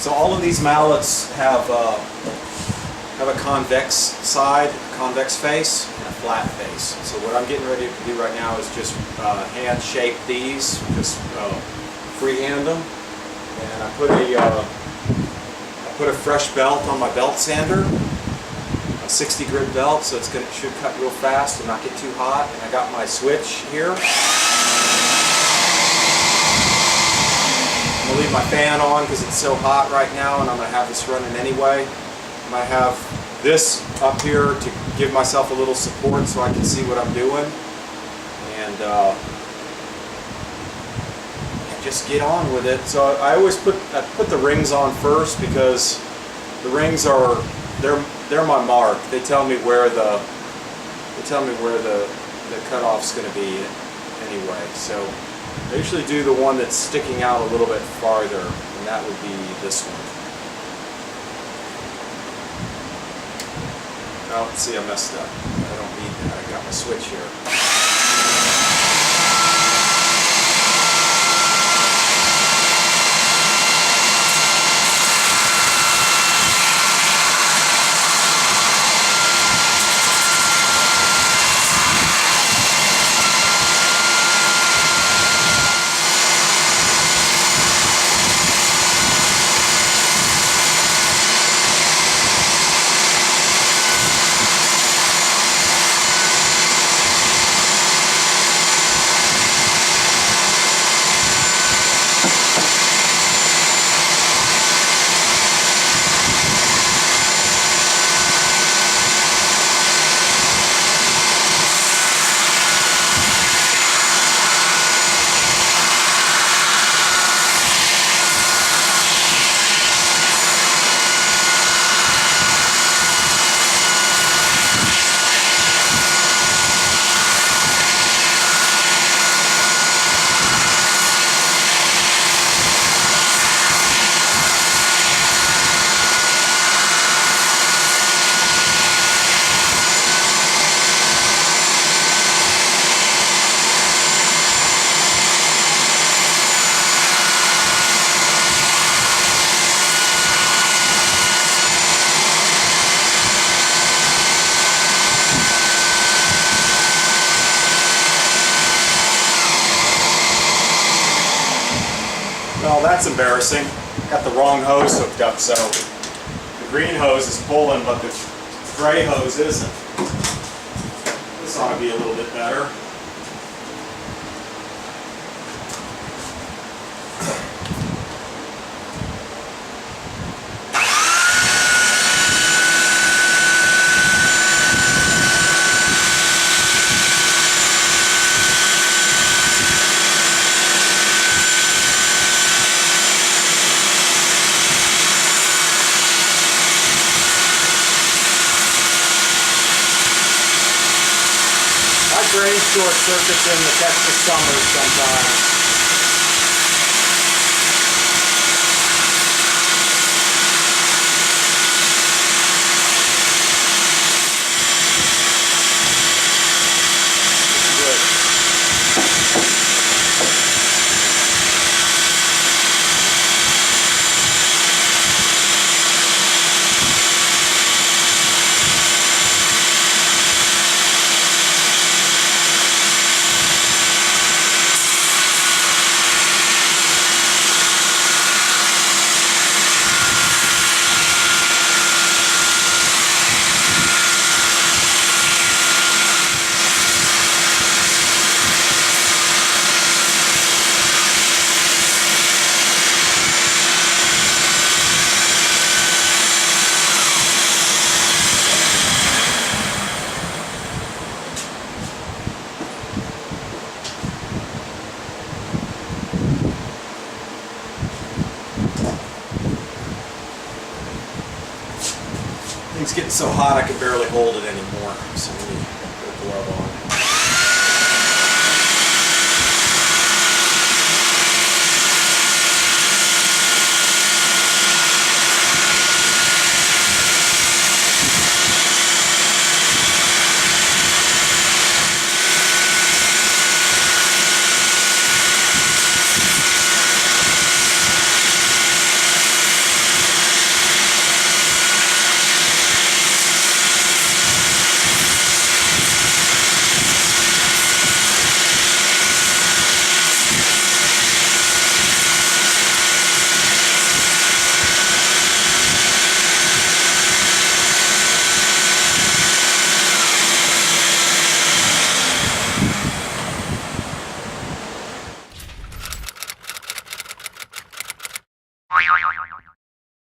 So all of these mallets have a convex side, a convex face, and a flat face. So what I'm getting ready to do right now is just hand shape these, just freehand them, and I put a fresh belt on my belt sander, a 60 grit belt, so it should cut real fast and not get too hot. And I got my switch here. I'm going to leave my fan on because it's so hot right now, and I'm going to have this running anyway. I'm going to have this up here to give myself a little support so I can see what I'm doing, and just get on with it. So I always put the rings on first because the rings are they're my mark. They tell me where the cutoff's going to be anyway. So I usually do the one that's sticking out a little bit farther, and that would be this one. Oh, see, I messed up. I don't need that. I got my switch here. Well, that's embarrassing. Got the wrong hose hooked up, so the green hose is pulling, but the gray hose isn't. This ought to be a little bit better. Brain short circuits in the Texas summers sometimes. It's getting so hot I can barely hold it anymore. So let me